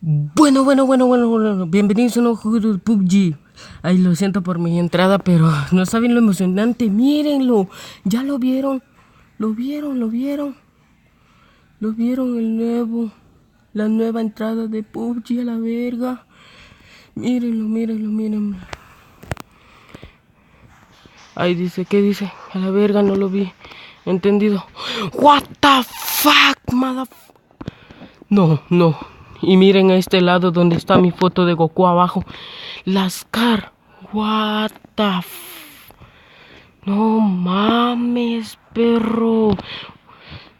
Bueno. Bienvenidos a un nuevo juego de PUBG. Ay, lo siento por mi entrada, pero no saben lo emocionante. Mírenlo. Ya lo vieron. Lo vieron, lo vieron. Lo vieron la nueva entrada de PUBG a la verga. Mírenlo. Ahí dice, ¿qué dice? A la verga, no lo vi. Entendido. What the fuck, motherfucker. No. Y miren a este lado donde está mi foto de Goku abajo. Las car. What the No mames, perro.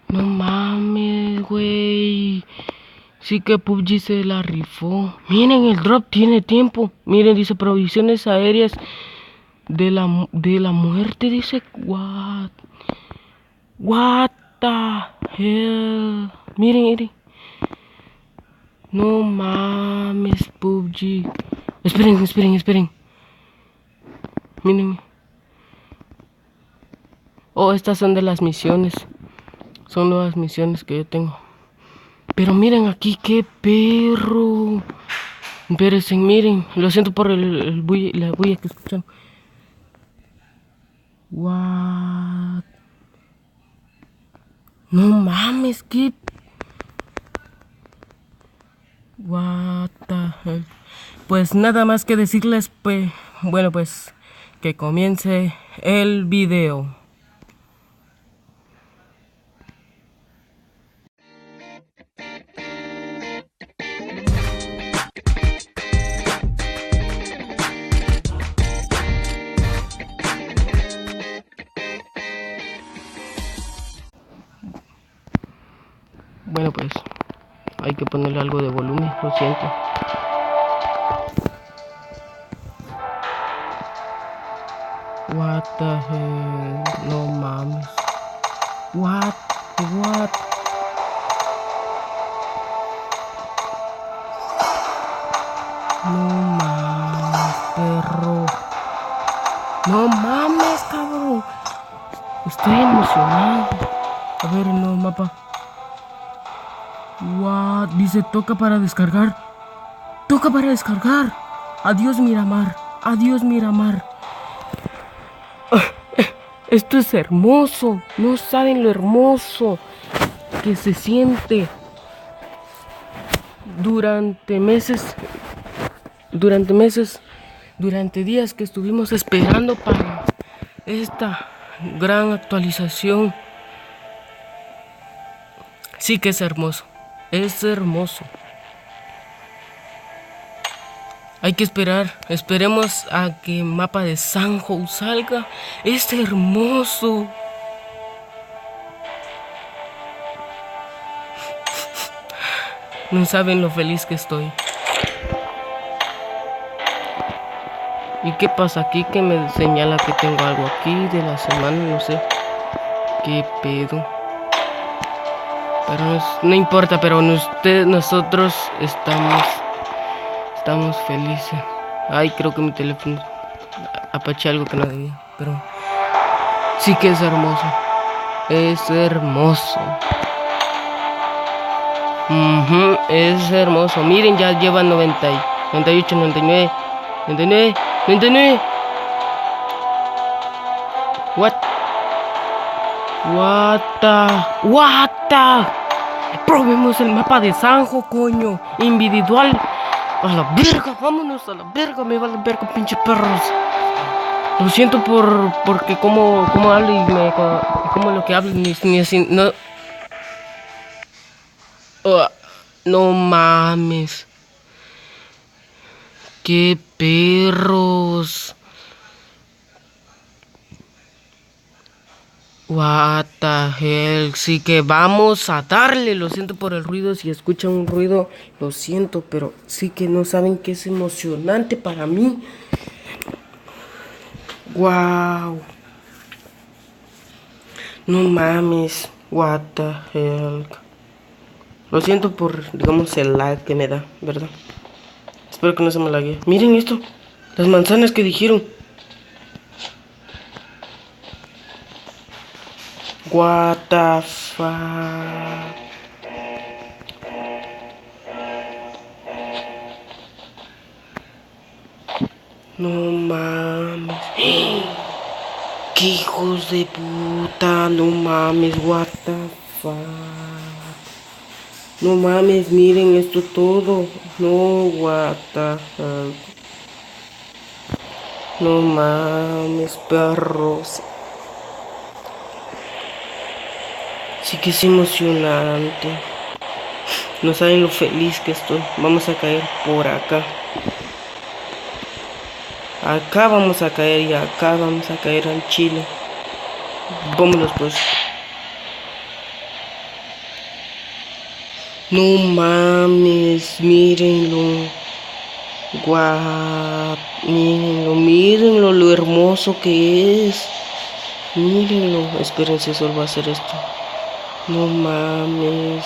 No mames, güey. Sí que PUBG se la rifó. Miren, el drop tiene tiempo. Miren, dice provisiones aéreas de la muerte. Dice, what the hell. Miren. No mames, PUBG. Esperen. Miren. Oh, estas son de las misiones. Son nuevas misiones que yo tengo. Pero miren aquí, qué perro. Espérense, miren. Lo siento por la bulla que escuchan. What? No mames, qué. What the hell. Pues nada más que decirles, pues. Bueno, pues. Que comience el video. Bueno, pues. Hay que ponerle algo de volumen, lo siento. What the hell? No mames. What? No mames, perro. No mames, cabrón. Estoy emocionado. A ver el nuevo mapa. What? Dice toca para descargar. Adiós, Miramar. Esto es hermoso. No saben lo hermoso que se siente durante meses, durante días que estuvimos esperando para esta gran actualización. Sí que es hermoso. Hay que esperar. Esperemos a que mapa de Sanjo salga. Es hermoso. No saben lo feliz que estoy. ¿Y qué pasa aquí? Que me señala que tengo algo aquí de la semana, no sé. ¿Qué pedo? Pero no importa, pero nosotros estamos felices. Ay, creo que mi teléfono apaché algo que no debía, pero sí que es hermoso. Es hermoso. Es hermoso. Miren, ya lleva 90, 98, 99. What the Probemos el mapa de Sanjo, coño. Individual. A la verga, vámonos a la verga. Me vale verga, pinche perros. Lo siento porque como hablo y como lo que hablo ni así. No. No mames. Qué perros. What the hell. Sí que vamos a darle. Lo siento por el ruido. Si escuchan un ruido, lo siento. Pero sí que no saben que es emocionante para mí. Wow. No mames. What the hell. Lo siento por, digamos, el lag que me da, ¿verdad? Espero que no se me lague. Miren esto. Las manzanas que dijeron. What the fuck. No mames. ¡Qué hijos de puta! No mames, what the fuck. No mames, miren esto todo. No, what the fuck. No mames, perros. Sí que es emocionante. No saben lo feliz que estoy. Vamos a caer por acá. Acá vamos a caer y acá vamos a caer al chile. Vámonos pues. No mames, mírenlo. Guau, mírenlo, mírenlo, lo hermoso que es. Mírenlo. Espérense, solo va a hacer esto. No mames.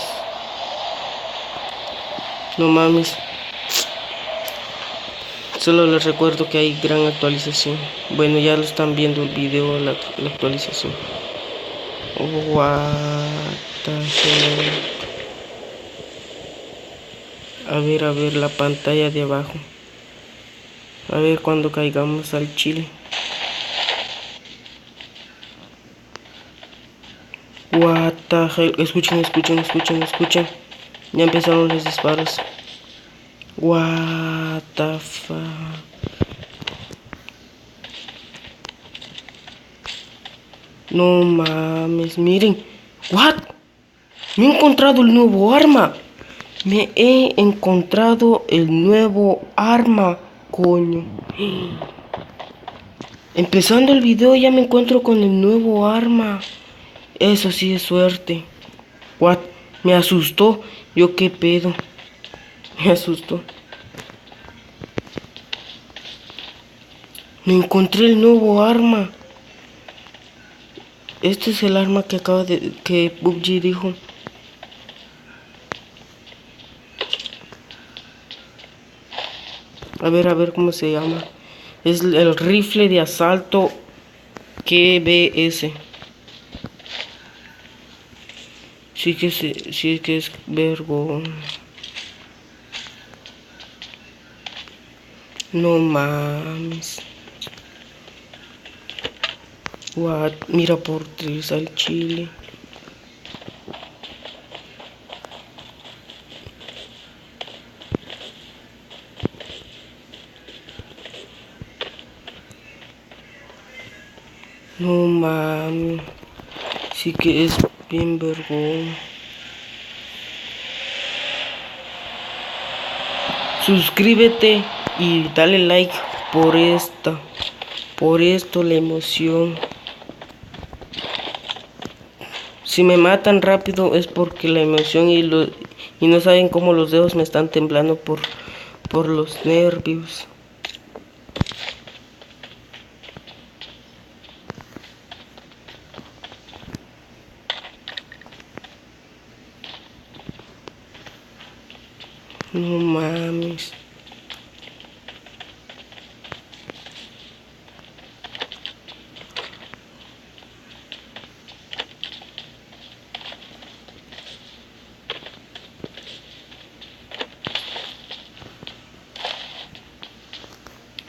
No mames. Solo les recuerdo que hay gran actualización. Bueno, ya lo están viendo el video, la actualización. What the heck. A ver, la pantalla de abajo. A ver cuando caigamos al chile. What the hell. Escuchen. Ya empezaron los disparos. What the fuck. No mames, miren. What? Me he encontrado el nuevo arma. Me he encontrado el nuevo arma, coño. Empezando el video ya me encuentro con el nuevo arma. Eso sí es suerte. What? Me asustó. Yo qué pedo. Me asustó. Me encontré el nuevo arma. Este es el arma que que PUBG dijo. A ver cómo se llama. Es el rifle de asalto KBS. Sí que es verbo. No mames. What? Mira por tres al chile. No mames. Sí que es bien vergón. Suscríbete y dale like por esta. Por esto la emoción. Si me matan rápido es porque la emoción y no saben cómo los dedos me están temblando por los nervios. No mames.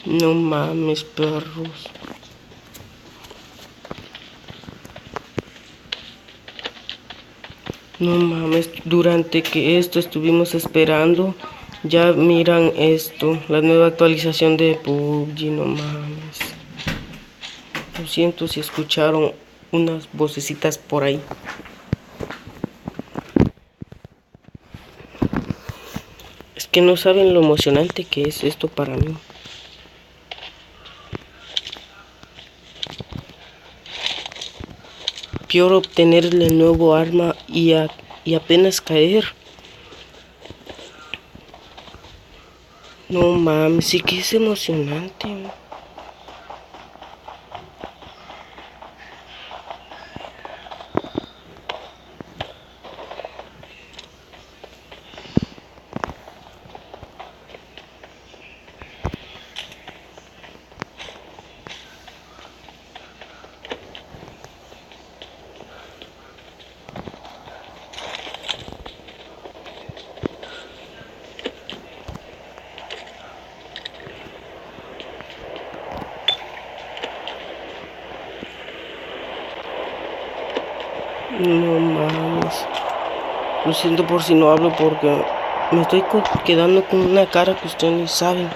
No mames, perros. No mames, durante que esto estuvimos esperando, ya miran esto, la nueva actualización de PUBG, no mames. Lo siento si escucharon unas vocecitas por ahí. Es que no saben lo emocionante que es esto para mí. Peor obtener el nuevo arma y apenas caer. No mames, sí que es emocionante. No mames. Lo siento por si no hablo porque me estoy quedando con una cara que ustedes ni saben.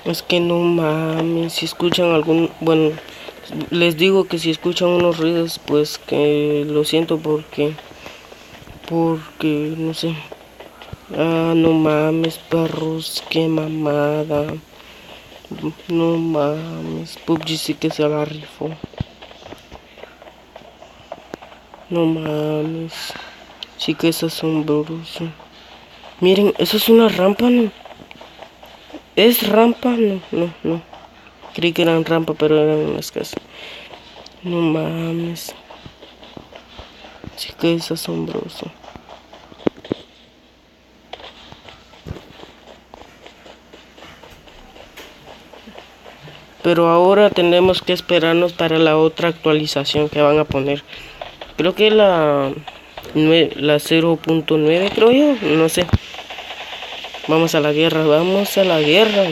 Es que no mames, si escuchan algún... Bueno, les digo que si escuchan unos ruidos, pues que lo siento porque... Porque, no sé. Ah, no mames, perros, qué mamada. No mames, PUBG sí que se la rifó. No mames, sí que es asombroso. Miren, eso es una rampa, ¿no? ¿Es rampa? No, no, no. Creí que eran rampa, pero eran unas casas. No mames. Sí que es asombroso. Pero ahora tenemos que esperarnos para la otra actualización que van a poner. Creo que la 0.9, creo yo, no sé. Vamos a la guerra, vamos a la guerra.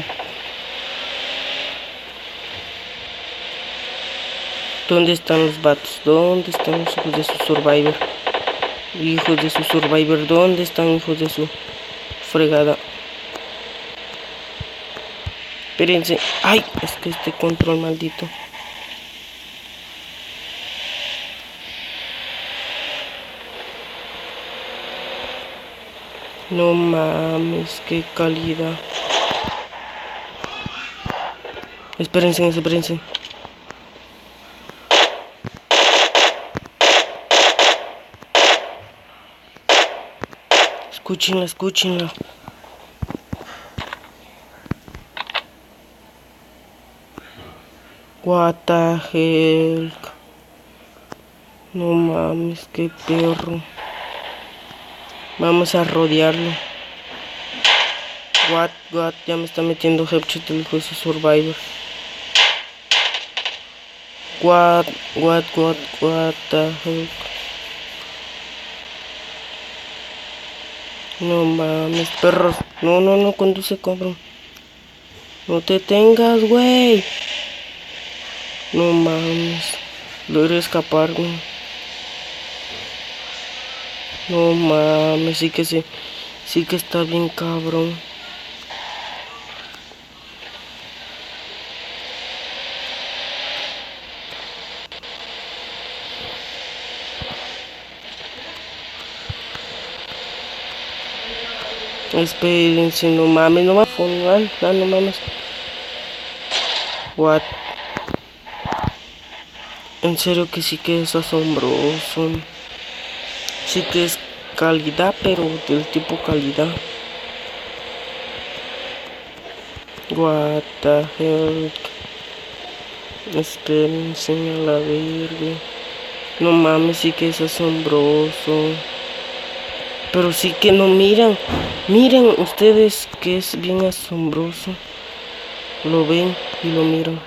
¿Dónde están los vatos? ¿Dónde están los hijos de su Survivor? Hijos de su Survivor, ¿dónde están hijos de su fregada? Espérense. Ay, es que este control maldito. No mames, qué calidad. Espérense, espérense. Escúchenla, escúchenla. What the hell. No mames, qué perro. Vamos a rodearlo. What, ya me está metiendo headshot el hijo de su Survivor. What the heck. No mames, perros. No, conduce, cabrón. No te tengas, güey. No mames. Logré escaparme. No mames, sí que está bien cabrón. Espérense, no mames, no mames. What? En serio que sí que es asombroso. Sí que es calidad, pero del tipo calidad. What the hell. Espérense a la verga. No mames, sí que es asombroso. Pero sí que no miran. Miren ustedes que es bien asombroso. Lo ven y lo miran.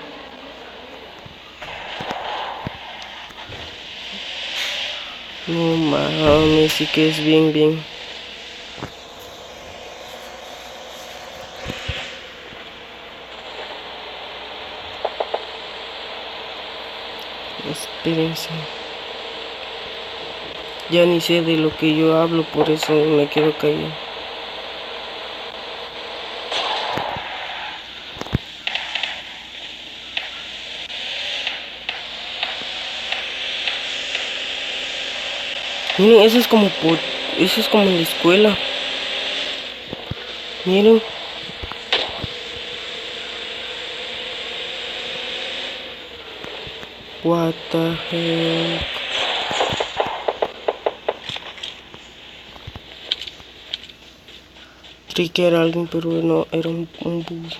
No mames, sí que es bien. Espérense. Ya ni sé de lo que yo hablo, por eso me quedo callado. Miren, eso es como en la escuela. Miren. What the heck. Creí que era alguien, pero no, era un bug.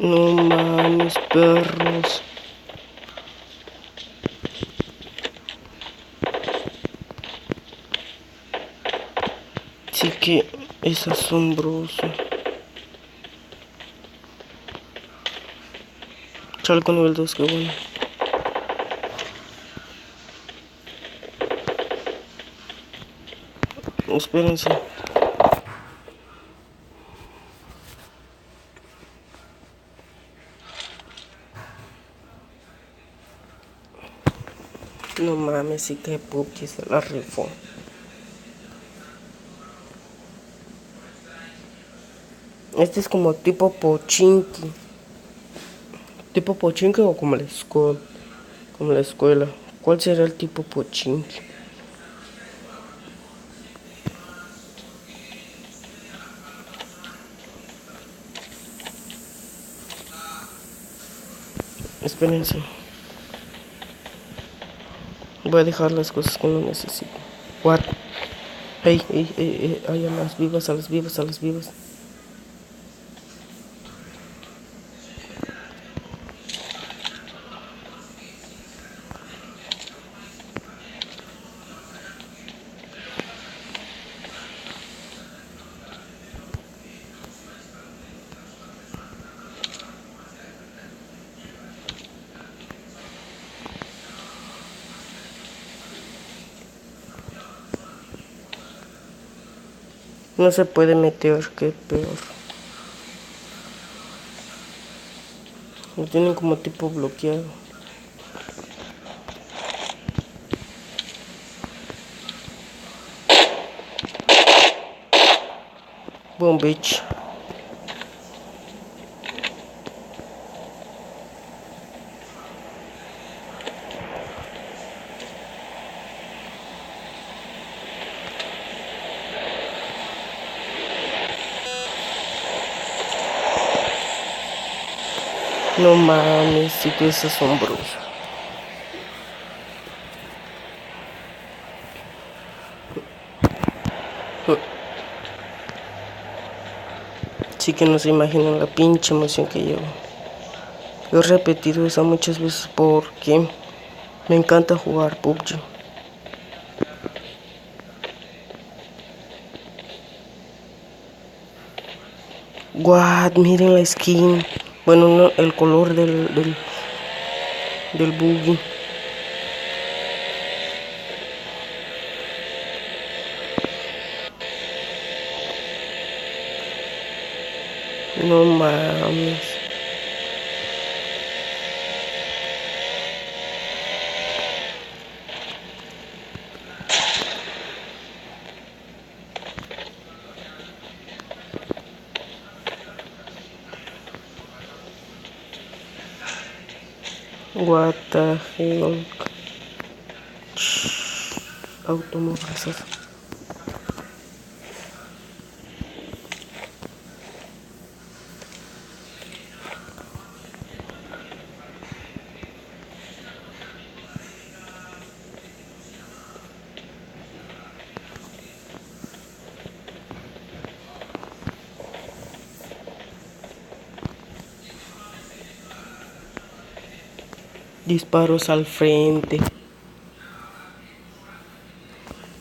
No mames, perros. que es asombroso. Chalco nivel 2, qué bueno. Espérense. No mames, sí que PUBG se la rifó. Este es como tipo pochinki. ¿Tipo pochinki o como la escuela? Como la escuela. ¿Cuál será el tipo pochinki? Espérense. Voy a dejar las cosas que no necesito. What? Hey, ay, a las vivas, a las vivas, a las vivas. No se puede meter, qué peor. Lo tienen como tipo bloqueado. Boom, bitch. No mames, sí que es asombroso. Sí que no se imaginan la pinche emoción que llevo. Yo he repetido eso muchas veces porque me encanta jugar PUBG. What, miren la skin. Bueno, no, el color del buggy. No mames. What the hell. Automóviles. Disparos al frente.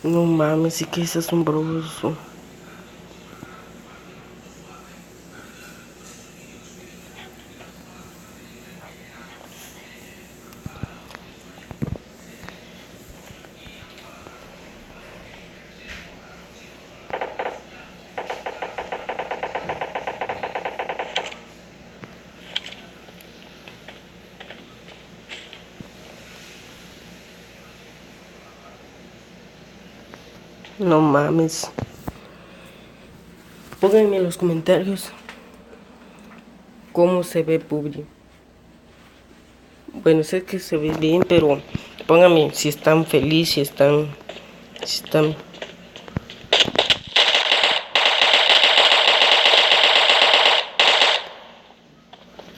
No mames, sí que es asombroso. No mames. Pónganme en los comentarios cómo se ve PUBG. Bueno, sé que se ve bien, pero pónganme si están felices, si están.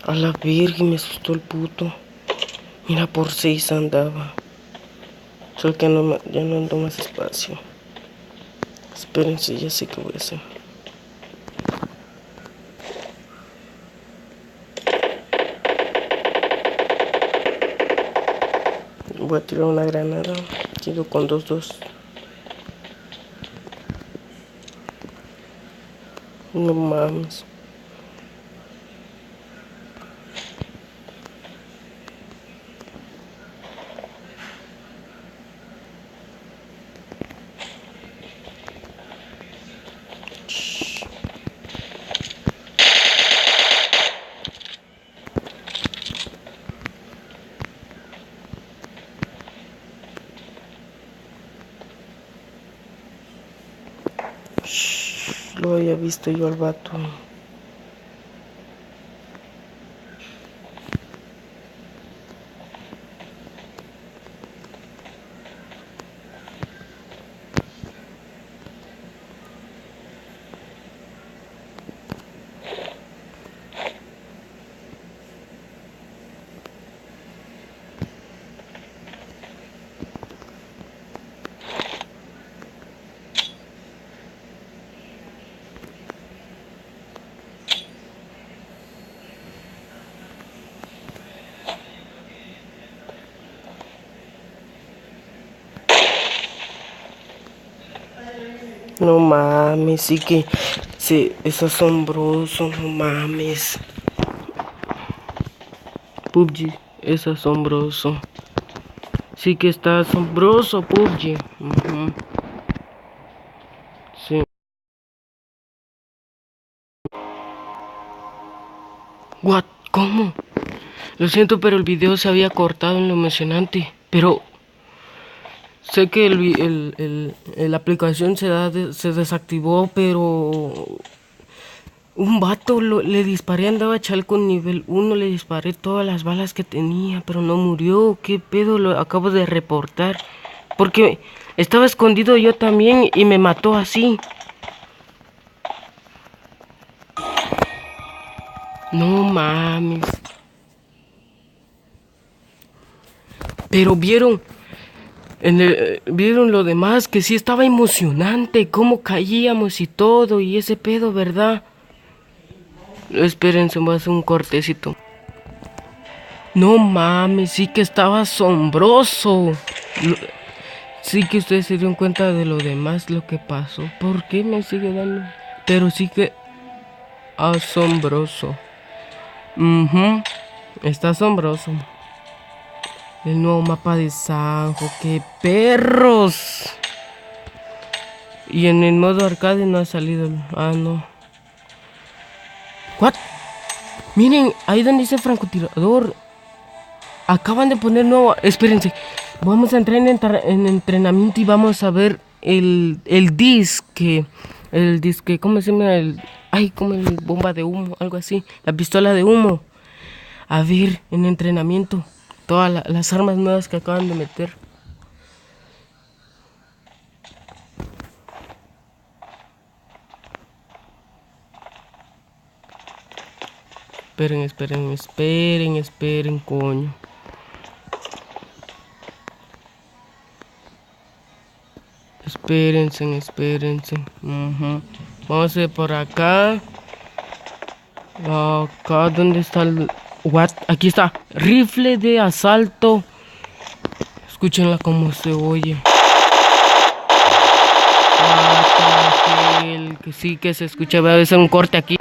A la verga, me asustó el puto. Mira, por 6 andaba. Solo que ya no ando más espacio. Espérense, ya sé qué voy a hacer. Voy a tirar una granada. Quedo con 2-2. No mames. Lo había visto yo al vato. No mames, sí, es asombroso, no mames. PUBG es asombroso. Sí que está asombroso PUBG. Sí. What? ¿Cómo? Lo siento, pero el video se había cortado en lo emocionante. Pero sé que la aplicación se desactivó, pero un vato le disparé, andaba chal con nivel 1, le disparé todas las balas que tenía, pero no murió. ¿Qué pedo? Lo acabo de reportar. Porque estaba escondido yo también y me mató así. No mames. Pero vieron lo demás, que sí estaba emocionante, cómo caíamos y todo, y ese pedo, ¿verdad? Esperen, se me hace un cortecito. No mames, sí que estaba asombroso. Sí que ustedes se dieron cuenta de lo demás, lo que pasó. ¿Por qué me sigue dando? Pero sí que asombroso. Está asombroso. El nuevo mapa de Sanjo, qué perros. Y en el modo arcade no ha salido. Ah, no. ¿What? Miren, ahí donde dice francotirador. Acaban de poner nuevo. Espérense. Vamos a entrar en entrenamiento y vamos a ver el disque. El disque, ¿cómo se llama? Ay, como el bomba de humo, algo así. La pistola de humo. A ver, en entrenamiento. Todas las armas nuevas que acaban de meter. Esperen, coño. Espérense. Vamos a ir por acá. Acá, ¿dónde está el...? What? Aquí está. Rifle de asalto. Escúchenla como se oye. Que sí que se escucha. Voy a hacer un corte aquí.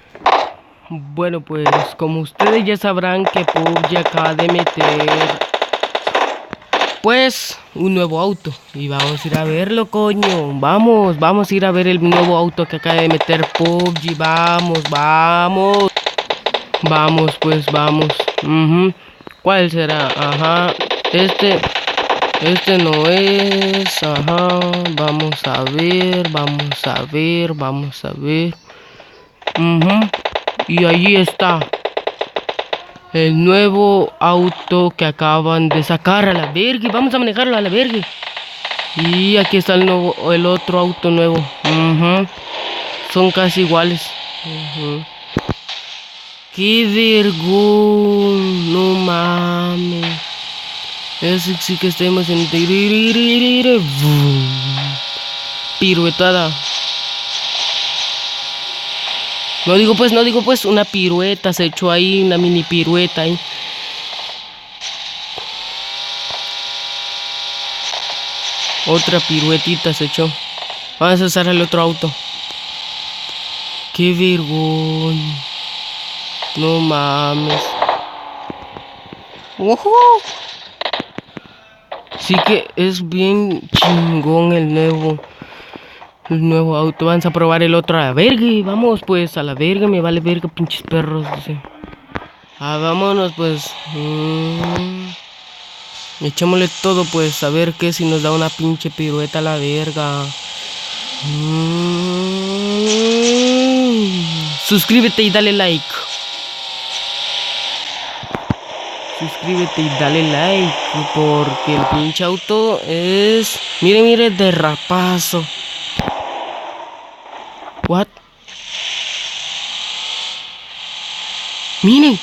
Bueno, pues como ustedes ya sabrán que PUBG acaba de meter pues un nuevo auto. Y vamos a ir a verlo, coño. Vamos a ir a ver el nuevo auto que acaba de meter PUBG. Vamos. Vamos. ¿Cuál será? Ajá. Este no es. Ajá. Vamos a ver. Y allí está. El nuevo auto que acaban de sacar a la verga. Vamos a manejarlo a la verga. Y aquí está el otro auto nuevo. Son casi iguales. Qué vergón. No mames. Eso sí que está emocionante. Piruetada. No digo pues, una pirueta se echó ahí, una mini pirueta ahí. Otra piruetita se echó. Vamos a usar el otro auto. Qué vergüenza. No mames. ¡Ojo! Sí que es bien chingón el nuevo auto. Vamos a probar el otro a la verga. Vamos pues a la verga, me vale verga, pinches perros. Dice. Vámonos pues. Echémosle todo pues, a ver qué si nos da una pinche pirueta a la verga. Suscríbete y dale like. Suscríbete y dale like, porque el pinche auto es... Mire, derrapazo. What? Miren.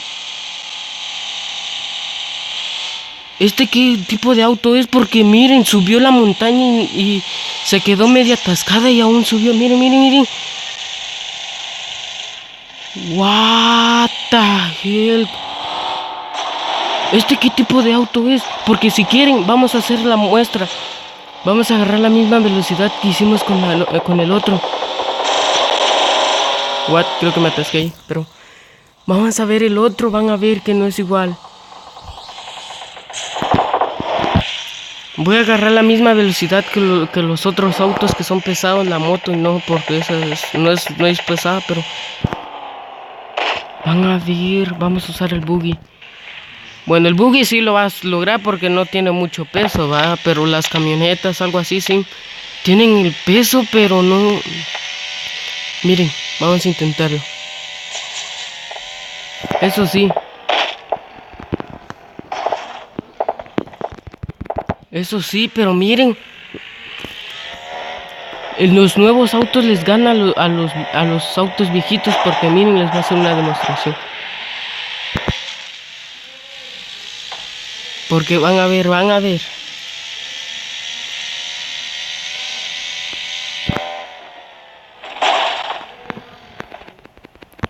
¿Este qué tipo de auto es? Porque miren, subió la montaña y se quedó media atascada y aún subió. Miren. What the hell? ¿Este qué tipo de auto es? Porque si quieren, vamos a hacer la muestra. Vamos a agarrar la misma velocidad que hicimos con el otro. What? Creo que me atasqué ahí, pero... Vamos a ver el otro, van a ver que no es igual. Voy a agarrar la misma velocidad que los otros autos que son pesados, la moto, y no, porque esa no es pesada, pero... Van a ver, vamos a usar el buggy. Bueno, el buggy sí lo vas a lograr porque no tiene mucho peso, ¿va? Pero las camionetas, algo así, sí. Tienen el peso, pero no... Miren, vamos a intentarlo. Eso sí. Eso sí, pero miren. Los nuevos autos les ganan a los autos viejitos porque miren, les voy a hacer una demostración. Porque van a ver.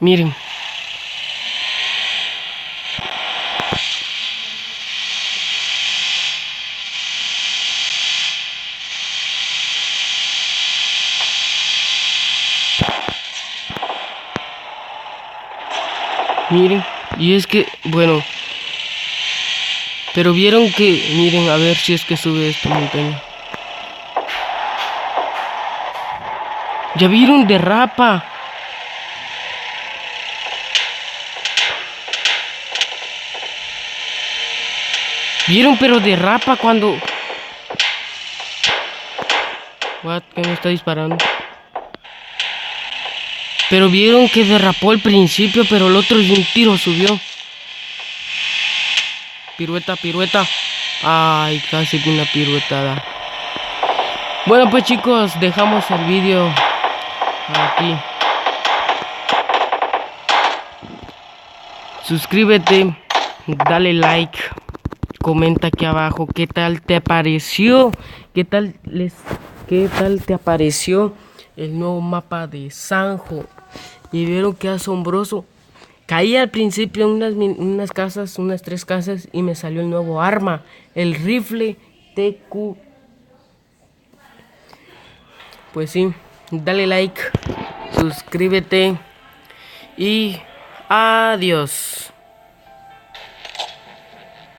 Miren. Miren, y es que, bueno, pero vieron que, miren, a ver si es que sube esta montaña. Ya vieron, derrapa. Vieron, pero derrapa cuando... What, ¿qué me está disparando? Pero vieron que derrapó al principio, pero el otro de un tiro subió. Pirueta. Ay, casi una piruetada. Bueno pues chicos, dejamos el vídeo aquí. Suscríbete, dale like, comenta aquí abajo qué tal te pareció, qué tal te apareció el nuevo mapa de Sanjo. Y vieron qué asombroso. Caí al principio en unas casas, unas 3 casas, y me salió el nuevo arma, el rifle TQ. Pues sí, dale like, suscríbete y adiós.